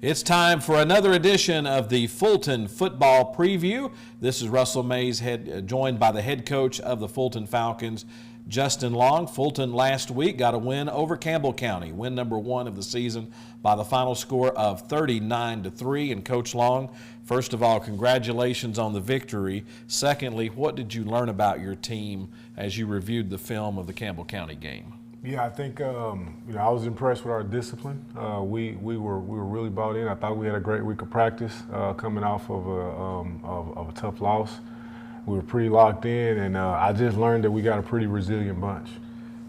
It's time for another edition of the Fulton Football Preview. This is Russell Mays, joined by the head coach of the Fulton Falcons, Justin Long. Fulton last week got a win over Campbell County, win number 1 of the season by the final score of 39-3. And Coach Long, first of all, congratulations on the victory. Secondly, what did you learn about your team as you reviewed the film of the Campbell County game? Yeah, I think I was impressed with our discipline. We were really bought in. I thought we had a great week of practice coming off of a tough loss. We were pretty locked in, and I just learned that we got a pretty resilient bunch.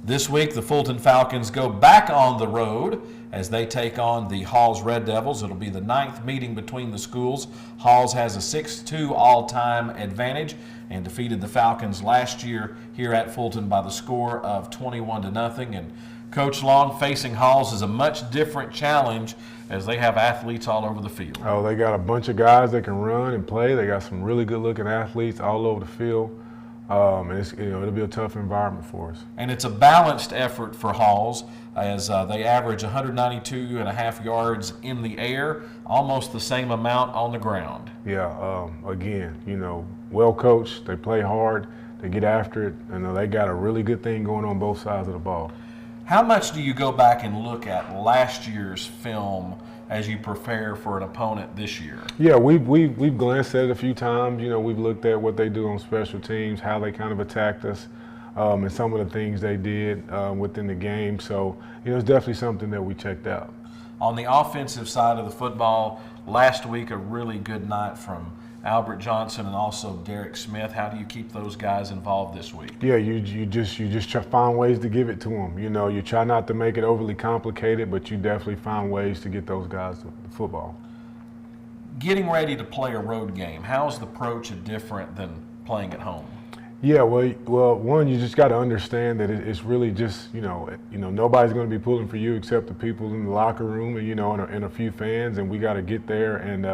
This week, the Fulton Falcons go back on the road as they take on the Halls Red Devils. It'll be the 9th meeting between the schools. Halls has a 6-2 all-time advantage and defeated the Falcons last year here at Fulton by the score of 21-0. And Coach Long, facing Halls is a much different challenge as they have athletes all over the field. Oh, they got a bunch of guys that can run and play. They got some really good-looking athletes all over the field. And it'll be a tough environment for us. And it's a balanced effort for Halls as they average 192.5 yards in the air, almost the same amount on the ground. Yeah, again, well coached. They play hard. They get after it. And they got a really good thing going on both sides of the ball. How much do you go back and look at last year's film as you prepare for an opponent this year? Yeah, we've glanced at it a few times. We've looked at what they do on special teams, how they kind of attacked us, and some of the things they did within the game. So, it's definitely something that we checked out. On the offensive side of the football, last week a really good night from Albert Johnson and also Derek Smith. How do you keep those guys involved this week? Yeah, you just try to find ways to give it to them. You try not to make it overly complicated, but you definitely find ways to get those guys to football. Getting ready to play a road game, how is the approach different than playing at home? Yeah, well, one, you just got to understand that it's really just, nobody's going to be pulling for you except the people in the locker room and a few fans, and we got to get there and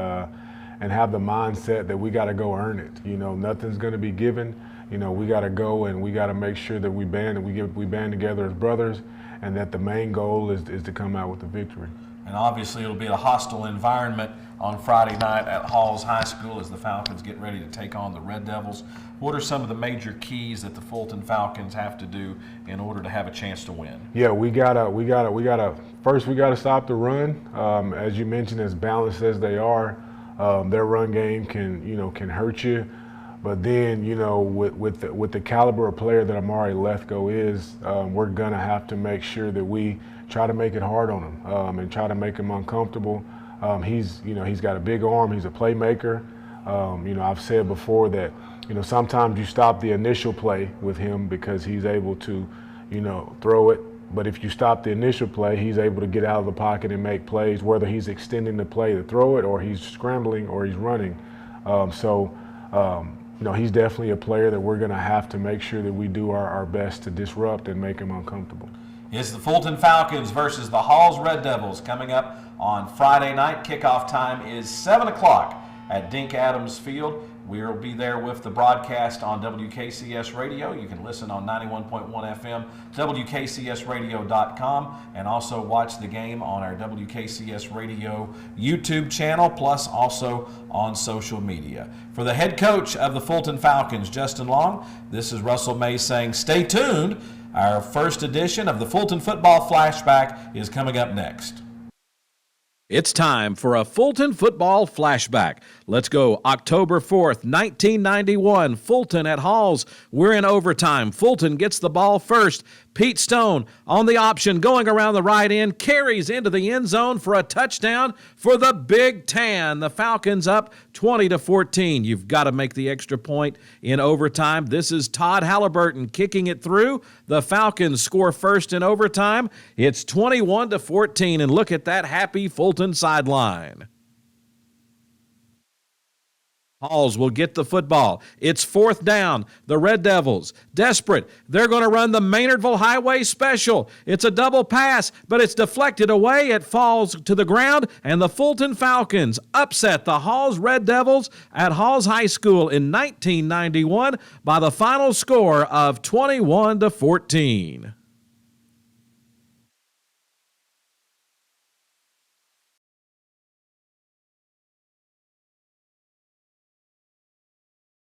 have the mindset that we got to go earn it. Nothing's going to be given. We got to go and we got to make sure that we band together as brothers, and that the main goal is to come out with a victory. And obviously it'll be a hostile environment on Friday night at Halls High School as the Falcons get ready to take on the Red Devils. What are some of the major keys that the Fulton Falcons have to do in order to have a chance to win? Yeah, we gotta stop the run. As you mentioned, as balanced as they are, their run game can hurt you. But then, with the caliber of player that Amari Lethgo is, we're gonna have to make sure that we try to make it hard on him and try to make him uncomfortable. He's got a big arm. He's a playmaker. I've said before that, sometimes you stop the initial play with him because he's able to, throw it. But if you stop the initial play, he's able to get out of the pocket and make plays, whether he's extending the play to throw it or he's scrambling or he's running. He's definitely a player that we're going to have to make sure that we do our best to disrupt and make him uncomfortable. It's the Fulton Falcons versus the Halls Red Devils coming up on Friday night. Kickoff time is 7 o'clock at Dink Adams Field. We'll be there with the broadcast on WKCS Radio. You can listen on 91.1 FM, WKCSradio.com, and also watch the game on our WKCS Radio YouTube channel, plus also on social media. For the head coach of the Fulton Falcons, Justin Long, this is Russell Mays saying stay tuned. Our first edition of the Fulton Football Flashback is coming up next. It's time for a Fulton Football Flashback. Let's go October 4th, 1991, Fulton at Halls. We're in overtime. Fulton gets the ball first. Pete Stone on the option, going around the right end, carries into the end zone for a touchdown for the Big Tan. The Falcons up 20-14. You've got to make the extra point in overtime. This is Todd Halliburton kicking it through. The Falcons score first in overtime. It's 21-14, and look at that happy Fulton sideline. Halls will get the football. It's 4th down. The Red Devils, desperate. They're going to run the Maynardville Highway Special. It's a double pass, but it's deflected away. It falls to the ground, and the Fulton Falcons upset the Halls Red Devils at Halls High School in 1991 by the final score of 21-14.